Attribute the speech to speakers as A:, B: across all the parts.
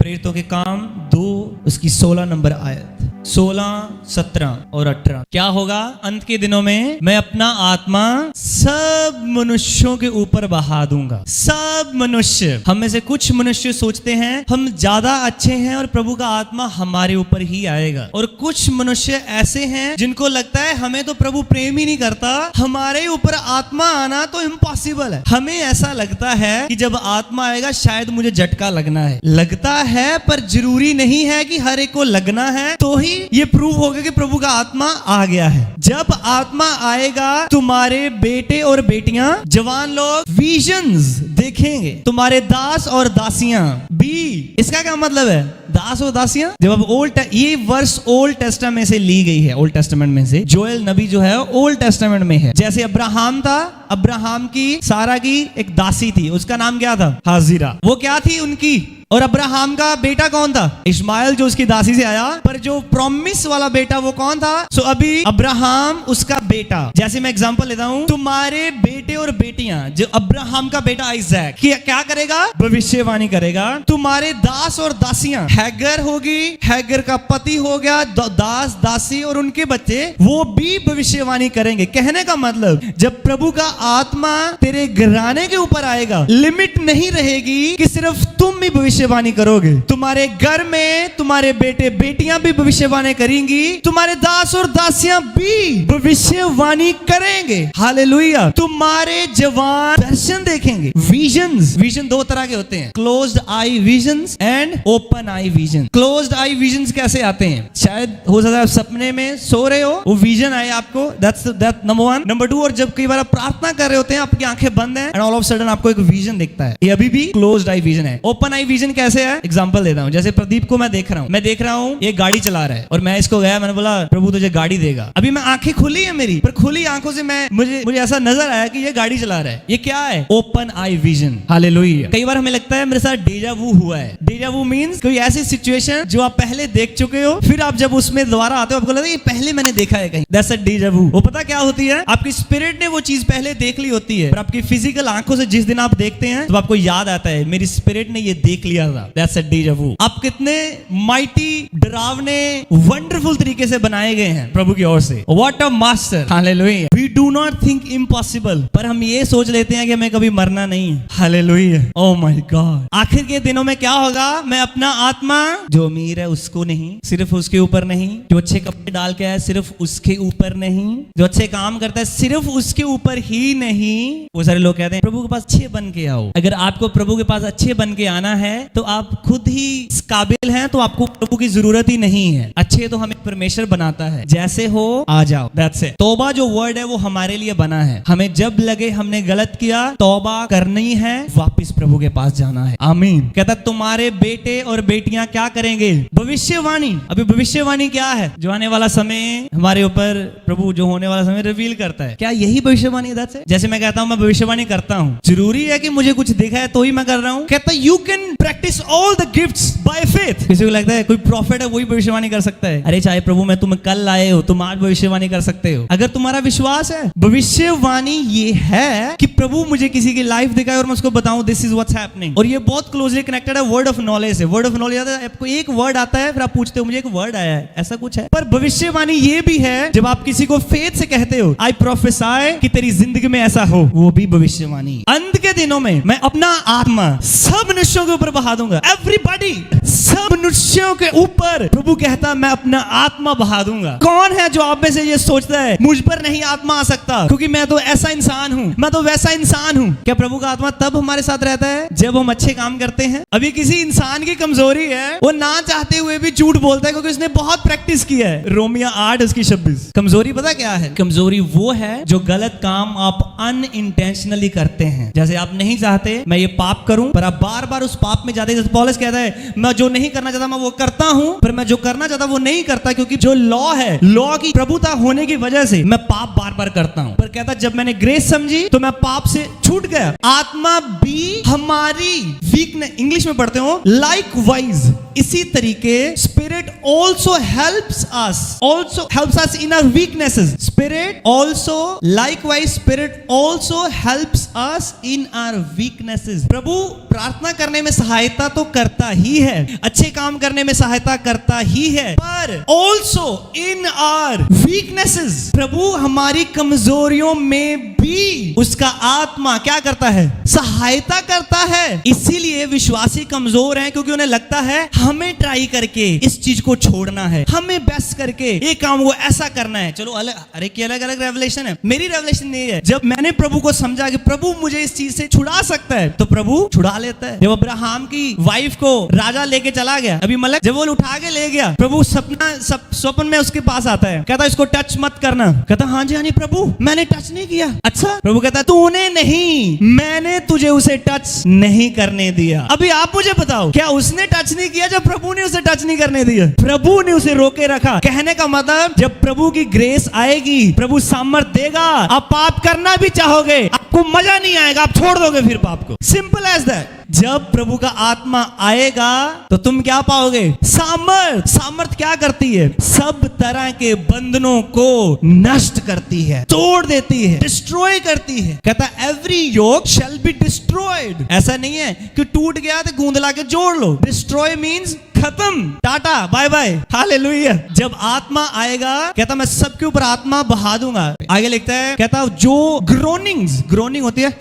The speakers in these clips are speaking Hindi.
A: प्रेरितों के काम 2 उसकी 16 नंबर आयत, 16, 17 और 18। क्या होगा अंत के दिनों में? मैं अपना आत्मा सब मनुष्यों के ऊपर बहा दूंगा। सब मनुष्य। हम में से कुछ मनुष्य सोचते हैं हम ज्यादा अच्छे हैं और प्रभु का आत्मा हमारे ऊपर ही आएगा, और कुछ मनुष्य ऐसे हैं जिनको लगता है हमें तो प्रभु प्रेम ही नहीं करता, हमारे ऊपर आत्मा आना तो इम्पॉसिबल है। हमें ऐसा लगता है कि जब आत्मा आएगा शायद मुझे झटका लगना है। लगता है पर जरूरी नहीं है कि हर एक को लगना है तो ही ये प्रूव होगा कि प्रभु का आत्मा आ गया है। जब आत्मा आएगा तुम्हारे बेटे और बेटियां, जवान लोग विजन्स देखेंगे, तुम्हारे दास और दासियां भी। इसका क्या मतलब है? दास और दासियां, जब अब ये वर्ष ओल्ड टेस्टामेंट में से ली गई है, ओल्ड टेस्टामेंट में से। जोएल नबी जो है ओल्ड टेस्टामेंट में है। जैसे अब्राहम था, अब्राहम की सारा की एक दासी थी, उसका नाम क्या था? हाजिरा। वो क्या थी उनकी? और अब्राहम का बेटा कौन था? इस्माइल, जो उसकी दासी से आया। पर जो प्रॉमिस वाला बेटा वो कौन था? सो अभी अब्राहम उसका बेटा। जैसे मैं एग्जांपल लेता हूं, तुम्हारे बेटे और बेटियां, जो अब्राहम का बेटा आइजैक क्या करेगा? भविष्यवाणी करेगा। तुम्हारे दास और दासियां, हैगर होगी, हैगर का पति हो गया, दास दासी और उनके बच्चे, वो भी भविष्यवाणी करेंगे। कहने का मतलब, जब प्रभु का आत्मा तेरे घराने के ऊपर आएगा, लिमिट नहीं रहेगी कि सिर्फ तुम भी भविष्यवाणी करोगे। तुम्हारे घर में तुम्हारे बेटे बेटियां भी भविष्यवाणी करेंगी, तुम्हारे दास और दासियां भी भविष्यवाणी करेंगे। हालेलुया। तुम्हारे जवान दर्शन देखेंगे, विजन्स। विजन 2 तरह के होते हैं, closed I visions and open eye vision. Closed I visions कैसे आते हैं? शायद हो सकता है सपने में सो रहे हो, वो विजन आए आपको, दैट्स नंबर 1। नंबर 2, और जब कई बार आप प्रार्थना कर रहे होते हैं, आपकी आंखें बंद हैं एंड ऑल ऑफ सडन आपको एक विजन दिखता है, ये अभी भी क्लोज्ड आई विजन है। ओपन आई विजन कैसे है? एग्जांपल देता हूं। जैसे प्रदीप को मैं देख रहा हूं ये गाड़ी चला रहा है, और मैं इसको गया, मैंने बोला प्रभु तुझे गाड़ी देगा। अभी मैं आंखें खुली है मेरी, पर खुली आंखों से मुझे ऐसा नजर आया कि ये गाड़ी चला रहा है। ये क्या है? Open eye vision. हालेलुया। कई बार हमें लगता है मेरे साथ डेजा वू हुआ है। डेजा वू मींस कोई ऐसी सिचुएशन जो आप पहले देख चुके हो, फिर आप जब उसमें दोबारा आते हो आपको लगता है ये पहले मैंने देखा है कहीं। दैट्स अ डेजा वू। वो पता क्या होती है? आपकी स्पिरिट ने वो चीज पहले देख ली होती है, पर आपकी फिजिकल आंखों से जिस दिन आप देखते हैं तो आपको याद आता है मेरी स्पिरिट ने ये देख लिया था। That's a deja vu। आप कितने माइटी, डरावने, वंडरफुल तरीके से बनाए गए हैं प्रभु की ओर से। What a master। Hallelujah. We do not think impossible। पर हम ये सोच लेते हैं कि हमें कभी मरना नहीं। हालेलुया। Oh my God। आखिर के दिनों में क्या होगा? मैं अपना आत्मा, जो अमीर है उसको नहीं, सिर्फ उसके ऊपर नहीं, जो अच्छे कपड़े डाल के आया सिर्फ उसके ऊपर नहीं, जो अच्छे काम करता है सिर्फ उसके ऊपर ही नहीं। वो सारे लोग कहते हैं प्रभु के पास अच्छे बन के आओ। अगर आपको प्रभु के पास अच्छे बन के आना है तो आप खुद ही इस काबिल हैं, तो आपको प्रभु की जरूरत ही नहीं है। अच्छे तो हमें परमेश्वर बनाता है, जैसे हो आ जाओ। That's it. तौबा जो वर्ड है वो हमारे लिए बना है। हमें जब लगे हमने गलत किया, तौबा करनी है, वापस प्रभु के पास जाना है। आमीन। कहता तुम्हारे बेटे और बेटियां क्या करेंगे? भविष्यवाणी। अभी भविष्यवाणी क्या है? जो आने वाला समय हमारे ऊपर प्रभु जो होने वाला समय रिवील करता है। क्या यही भविष्यवाणी? That's it. जैसे मैं कहता हूं मैं भविष्यवाणी करता हूं, जरूरी है कि मुझे कुछ देखा है तो ही मैं कर रहा हूं? कहता you can practice all the gifts by faith. किसी को लगता है कोई प्रॉफिट है वही भविष्यवाणी कर सकता है। अरे चाहे प्रभु मैं तुम कल आए हो, तुम आज भविष्यवाणी कर सकते हो अगर तुम्हारा विश्वास है। भविष्यवाणी ये है कि प्रभु मुझे किसी की लाइफ दिखाए और मैं उसको बताऊं दिस इज व्हाट्स हैपनिंग। और ये बहुत क्लोजली कनेक्टेड है वर्ड ऑफ नॉलेज से। वर्ड ऑफ नॉलेज आता है, आपको एक वर्ड आता है, फिर आप पूछते हो मुझे एक वर्ड आया है, ऐसा कुछ है। पर भविष्यवाणी ये भी है जब आप किसी को फेथ से कहते हो आई प्रोफेसाई कि तेरी जिंदगी में ऐसा हो, वो भी भविष्यवाणी। अंत के दिनों में मैं अपना आत्मा सब मनुष्यों के ऊपर बहा दूंगा। एवरीबॉडी, सब मनुष्यों के ऊपर प्रभु कहता मैं अपना आत्मा बहा दूंगा। कौन है जो आप में से ये सोचता है मुझ पर नहीं आत्मा आ सकता क्योंकि मैं तो ऐसा इंसान हूं, मैं तो वैसा इंसान हूं? क्या प्रभु का आत्मा तब हमारे साथ रहता है जब हम अच्छे काम करते हैं? अभी किसी इंसान की कमजोरी है, वो ना चाहते हुए भी झूठ बोलता है क्योंकि उसने बहुत प्रैक्टिस किया है। रोमिया 8:26। कमजोरी पता क्या है? कमजोरी वो है जो गलत काम आप अनइंटेंशनली करते हैं। जैसे आप नहीं चाहते मैं ये पाप करूं, पर आप बार बार उस पाप में जाते। जैसे पौलुस कहता है मैं जो नहीं करना चाहता मैं वो करता हूं, पर मैं जो करना चाहता वो नहीं करता क्योंकि जो लॉ है, लॉ की प्रभुता होने की वजह से मैं पाप बार बार करता हूं। पर कहता जब मैंने ग्रेस समझी तो मैं पाप से छूट गया। आत्मा भी हमारी वीकनेस, इंग्लिश में पढ़ते हो लाइक वाइज इसी तरीके spirit also helps us in our weaknesses. Spirit also likewise spirit also helps us in our weaknesses. प्रभु प्रार्थना करने में सहायता तो करता ही है, अच्छे काम करने में सहायता करता ही है, पर ऑल्सो इन आवर वीकनेसेस, प्रभु हमारी कमजोरियों में भी उसका आत्मा क्या करता है? सहायता करता है। इसीलिए विश्वासी कमजोर हैं, क्योंकि उन्हें लगता है हमें ट्राई करके इस चीज को छोड़ना है, हमें बेस्ट करके ये काम को ऐसा करना है। चलो अलग, हर एक की अलग अलग रेवलेशन है, मेरी रेवलेशन नहीं है। जब मैंने प्रभु को समझा कि प्रभु मुझे इस चीज से छुड़ा सकता है, तो प्रभु छुड़ा लेता है। जब अब्राहम की वाइफ को राजा लेके चला गया, अभी मलक जब वो उठा के ले गया, प्रभु स्वप्न में उसके पास आता है, कहता इसको टच मत करना। कहता हाँ जी प्रभु मैंने टच नहीं किया। अच्छा, प्रभु कहता तूने नहीं, मैंने तुझे उसे टच नहीं करने दिया। अभी आप मुझे बताओ, क्या उसने टच नहीं किया जब प्रभु ने उसे टच नहीं करने दिया? प्रभु ने उसे रोके रखा। कहने का मतलब जब प्रभु की ग्रेस आएगी, प्रभु सामर्थ देगा, आप पाप करना भी चाहोगे, आपको मजा नहीं आएगा, आप छोड़ दोगे फिर पाप को। Simple as that. जब प्रभु का आत्मा आएगा तो तुम क्या पाओगे? सामर्थ। सामर्थ क्या करती है? सब तरह के बंधनों को नष्ट करती है, तोड़ देती है, डिस्ट्रॉय करती है। कहता every yoke shall be destroyed. ऐसा नहीं है कि टूट गया तो गूंद ला के जोड़ लो। डिस्ट्रॉय मीन्स खत्म, टाटा, बाय बाय, हालेलुया। जब आत्मा आएगा, कहता मैं सबके ऊपर आत्मा बहा दूंगा। आगे लिखता है, कहता जो ग्रोनिंग होती है,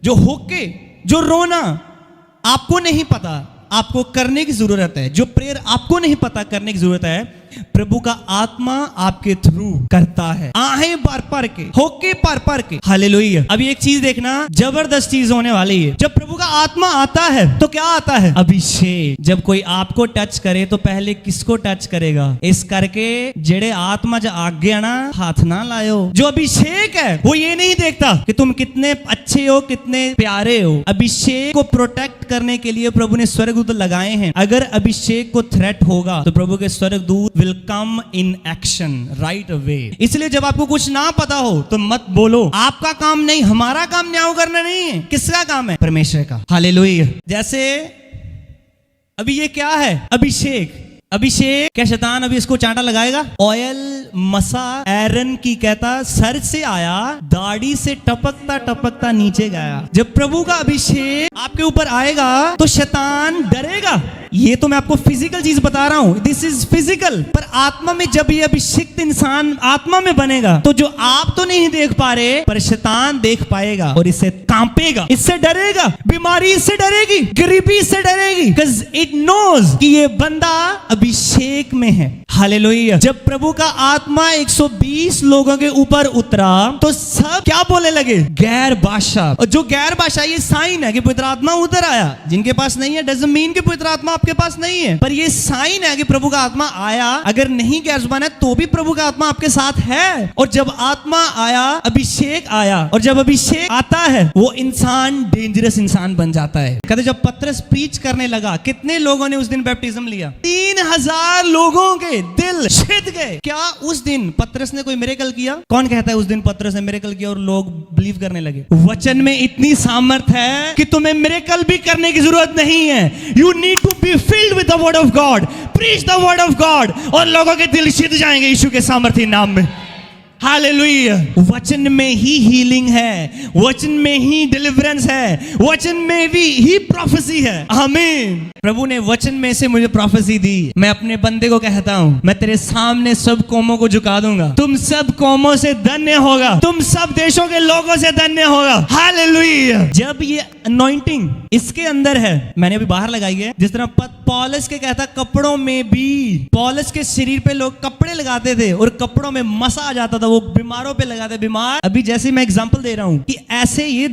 A: जो होके, जो रोना आपको नहीं पता आपको करने की जरूरत है, जो प्रेयर आपको नहीं पता करने की जरूरत है, प्रभु का आत्मा आपके थ्रू करता है। आहें पर के, होके पर के, हालेलुया। अब एक चीज देखना, जबरदस्त चीज होने वाली है। जब प्रभु का आत्मा आता है तो क्या आता है? अभिषेक। जब कोई आपको टच करे तो पहले किसको टच करेगा? इस करके जेड़े आत्मा ज आगे ना हाथ ना लायो। जो अभिषेक है वो ये नहीं देखता कि तुम कितने अच्छे हो, कितने प्यारे हो। अभिषेक को प्रोटेक्ट करने के लिए प्रभु ने स्वर्गदूत लगाए हैं। अगर अभिषेक को थ्रेट होगा तो प्रभु के स्वर्गदूत will come in action right away। इसलिए जब आपको कुछ ना पता हो तो मत बोलो। आपका काम नहीं, हमारा काम न्याय करना नहीं है। किसका काम है? परमेश्वर का। हालेलुया। जैसे अभी ये क्या है? अभिषेक। अभिषेक क्या शैतान अभी इसको चांटा लगाएगा? ऑयल मसा एरन की, कहता सर से आया, दाढ़ी से टपकता टपकता नीचे गया। जब प्रभु का अभिषेक आपके ऊपर आएगा तो शैतान डरेगा। ये तो मैं आपको फिजिकल चीज बता रहा हूं, दिस इज फिजिकल। पर आत्मा में जब ये अभिषिक्त इंसान आत्मा में बनेगा तो जो आप तो नहीं देख पा रहे, पर शैतान देख पाएगा और इससे कांपेगा, इससे डरेगा। बीमारी इससे डरेगी, गरीबी इससे डरेगी, बिकॉज़ इट नोज कि ये बंदा अभिषेक में है। हालेलुया। जब प्रभु का आत्मा 120 लोगों के ऊपर उतरा तो सब क्या बोलने लगे? गैर भाषा। और जो गैर भाषा, ये साइन है कि पवित्र आत्मा उतर आया। जिनके पास नहीं है डजंट मीन कि पवित्र आत्मा आपके पास नहीं है, पर ये साइन है कि प्रभु का आत्मा आया। अगर नहीं गैर जुबान है तो भी प्रभु का आत्मा आपके साथ है। और जब आत्मा आया, अभिषेक आया, और जब अभिषेक आता है वो इंसान डेंजरस इंसान बन जाता है। कहते जब पतरस प्रीच करने लगा, कितने लोगों ने उस दिन बैप्टिज्म लिया? 3000 लोगों के दिल छिद गए। क्या उस दिन पतरस ने कोई मिरेकल किया? कौन कहता है उस दिन पतरस ने मिरेकल किया और लोग बिलीव करने लगे? वचन में इतनी सामर्थ है कि तुम्हें मिरेकल भी करने की जरूरत नहीं है। You need to be filled with the word of God, preach the word of God, और लोगों के दिल छिद जाएंगे यीशु के सामर्थी नाम में। हालेलुया। वचन में ही हीलिंग है, वचन में ही डिलीवरेंस है, वचन में भी ही प्रोफेसी है। आमीन। प्रभु ने वचन में से मुझे प्रोफेसी दी। मैं अपने बंदे को कहता हूं, मैं तेरे सामने सब कौमों को झुका दूंगा, तुम सब कौमों से धन्य होगा, तुम सब देशों के लोगों से धन्य होगा। हालेलुया। जब ये अनॉइंटिंग इसके अंदर है, मैंने अभी बाहर लगाई है, जिस तरह पौलुस के कहता कपड़ों में भी, पौलुस के शरीर पे लोग कपड़े लगाते थे और कपड़ों में मसा आ जाता था, वो बीमारों पे लगाते। बीमार अभी जैसे मैं एग्जांपल दे रहा हूं कि ऐसे ये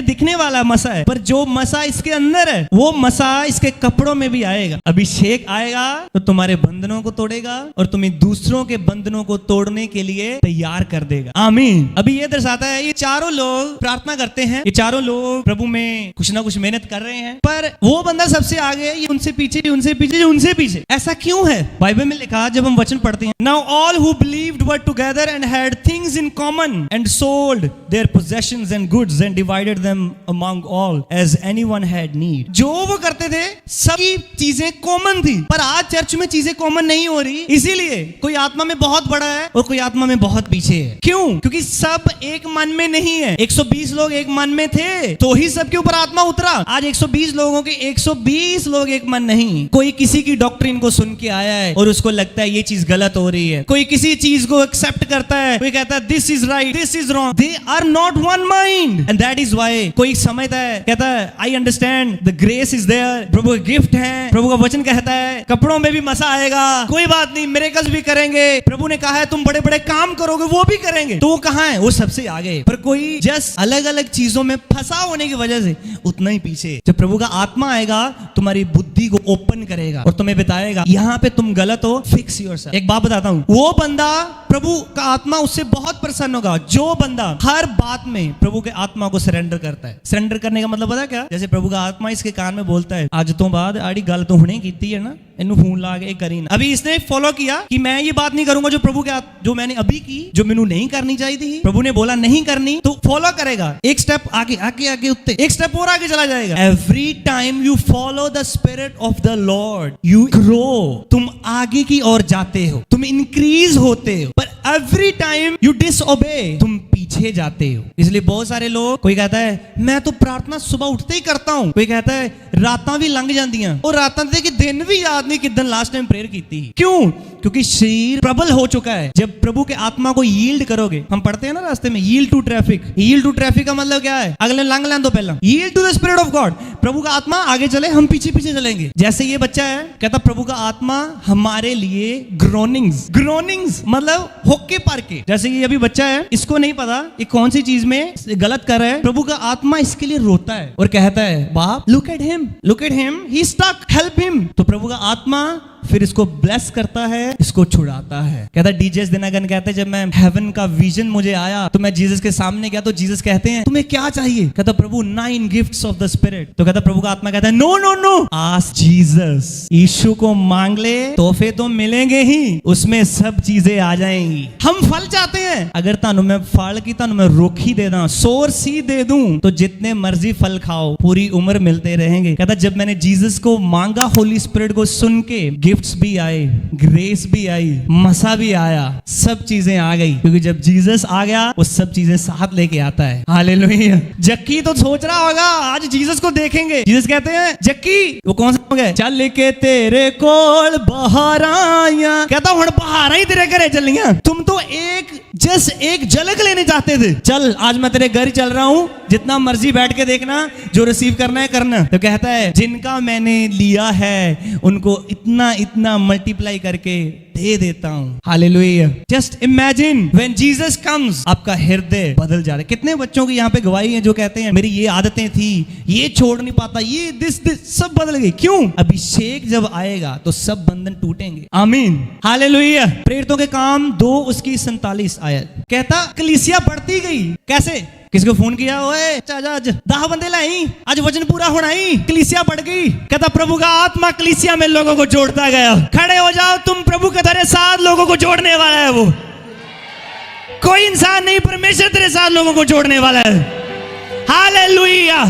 A: दिखने वाला मसा है, पर जो मसा इसके अंदर है वो मसा इसके कपड़ों में भी आएगा। अभिषेक आएगा तो तुम्हारे बंधनों को तोड़ेगा और तुम्हें दूसरों के बंधनों को तोड़ने के लिए तैयार कर देगा। आमीन। अभी ये दर्शाता है ये चारों लोग प्रार्थना करते हैं, ये चारों लोग प्रभु में कुछ ना कुछ मेहनत कर रहे हैं, पर वो बंदा सबसे आगे, ये उनसे पीछे, उनसे पीछे, उनसे पीछे। ऐसा क्यों है? बाइबल में लिखा, जब हम वचन पढ़ते हैं, now all who believed were together and had had things in common and sold their possessions and goods and divided them among all as anyone had need. जो वो करते थे सभी चीजें कॉमन थी, पर आज चर्च में चीजें कॉमन नहीं हो रही, इसीलिए कोई आत्मा में बहुत बड़ा है और कोई आत्मा में बहुत पीछे है। क्यों? क्योंकि सब एक मन में नहीं है। 120 लोग एक मन में थे तो ही सबके ऊपर आत्मा उतरा। आज 120 लोगों के 120 लोग एक मन नहीं। कोई किसी की डॉक्ट्रिन को सुन के आया है और उसको लगता है ये चीज गलत हो रही है, कोई किसी चीज को एक्सेप्ट करता है, कोई कहता है this is right, this is wrong. They are not one mind and that is why कोई समझता है, कहता है I understand the grace is there, प्रभु का गिफ्ट है, प्रभु का वचन कहता है कपड़ों में भी मसा आएगा, कोई बात नहीं, मिरेकल्स भी करेंगे, प्रभु ने कहा है तुम बड़े बड़े काम करोगे, वो भी करेंगे। तो वो कहां है? वो सबसे आगे। पर कोई जस्ट अलग अलग चीजों में फंसा होने की वजह से उतना ही पीछे। जब प्रभु का आत्मा आएगा तुम्हारी बुद्धि को ओपन करेगा और तुम्हें बताएगा यहां पे तुम गलत हो, फिक्स योरसेल्फ। एक बात बताता हूं, वो बंदा प्रभु का आत्मा उससे बहुत प्रसन्न होगा जो बंदा हर बात में प्रभु के आत्मा को सरेंडर करता है। सरेंडर करने का मतलब पता क्या? जैसे प्रभु का आत्मा इसके कान में बोलता है आज तो बाद आड़ी गल तो हुणे कीती है ना, इन्नू फोन ला के करी ना। अभी इसने फॉलो किया कि मैं ये बात नहीं करूंगा जो प्रभु के जो मैंने अभी की, जो मैनू नहीं करनी चाहिए थी, प्रभु ने बोला नहीं करनी, तो फॉलो करेगा। एक स्टेप आगे आगे आगे उत्ते, एक स्टेप और आगे चला जाएगा। Every time you follow the spirit of the Lord you grow, तुम आगे की ओर जाते हो, तुम इंक्रीज होते हो। पर एवरी टाइम यू डिसओबे, तुम पीछे जाते हो। इसलिए बहुत सारे लोग, कोई कहता है मैं तो प्रार्थना सुबह उठते ही करता हूं, कोई कहता है रातां भी लंघ जांदियां और रातां दे कि दिन भी याद नहीं किदन लास्ट टाइम प्रेयर की थी। क्यों? क्योंकि शरीर प्रबल हो चुका है। जब प्रभु के आत्मा को यील्ड करोगे, हम पढ़ते हैं ना रास्ते में yield to traffic. Yield to traffic का मतलब क्या है? अगले लंघ लें तो पहला yield to the spirit of God. प्रभु का आत्मा आगे चले, हम पीछे पीछे चलेंगे। जैसे ये बच्चा है, कहता प्रभु का आत्मा हमारे लिए ग्रोनिंग्स मतलब होके पार के। जैसे ये अभी बच्चा है, इसको नहीं पता ये कौन सी चीज में गलत कर रहा है, प्रभु का आत्मा इसके लिए रोता है और कहता है बाप look at him he stuck, help him. तो प्रभु का आत्मा फिर इसको ब्लेस करता है, इसको छुड़ाता है। कहता डीजेस दिनागन कहते हैं जब मैं हेवन का विजन मुझे आया तो मैं जीसस के सामने गया तो जीसस कहते हैं तुम्हें क्या चाहिए? कहता प्रभु 9 गिफ्ट्स ऑफ द स्पिरिट। तो कहता प्रभु का आत्मा कहता है नो आस्क जीसस, यीशु को मांग ले, तोहफे तो मिलेंगे ही, उसमें सब चीजें आ जाएंगी। हम फल चाहते हैं, अगर तानु मैं फल की तानु मैं रोखी दे दा, सोर सी दे दूं तो जितने मर्जी फल खाओ, पूरी उम्र मिलते रहेंगे। कहता जब मैंने जीसस को मांगा, होली स्पिरिट को सुन के गिफ्ट्स भी आए, ग्रेस भी आई, मसा भी आया, सब चीजें आ गई। क्योंकि जब जीसस आ गया वो सब चीजें साथ लेके आता है। हालेलुया। जक्की तो सोच रहा होगा आज जीसस को देखेंगे। जीसस कहते हैं जक्की, वो कौन सा हो गया? चल के तेरे कोल बहाराया, कहता हूं बहारा ही तेरे घरे चलियां। तुम तो एक झलक लेने चाहते थे, चल आज मैं तेरे घर चल रहा हूं, जितना मर्जी बैठ के देखना, जो रिसीव करना है करना। तो कहता है जिनका मैंने लिया है उनको इतना मल्टीप्लाई करके दे देता हूं। Hallelujah. Just imagine when Jesus comes, आपका हृदय बदल जा रहा है। कितने बच्चों की यहाँ पे गवाही है जो कहते हैं मेरी ये आदतें थी, ये छोड़ नहीं पाता, ये दिस सब बदल गई। क्यों? अभिषेक जब आएगा तो सब बंधन टूटेंगे। आमीन। हालेलुया। प्रेरितों के काम 2 उसकी 47 आयत कहता कलीसिया बढ़ती गई। कैसे? किसको फोन किया? ओए आज 10 बंदे लाई, आज वचन पूरा होना ही, कलीसिया बढ़ गई। कहता प्रभु का आत्मा कलीसिया में लोगों को जोड़ता गया। खड़े हो जाओ, तुम प्रभु के तेरे साथ लोगों को जोड़ने वाला है। वो कोई इंसान नहीं, परमेश्वर तेरे साथ लोगों को जोड़ने वाला है। हालेलुया।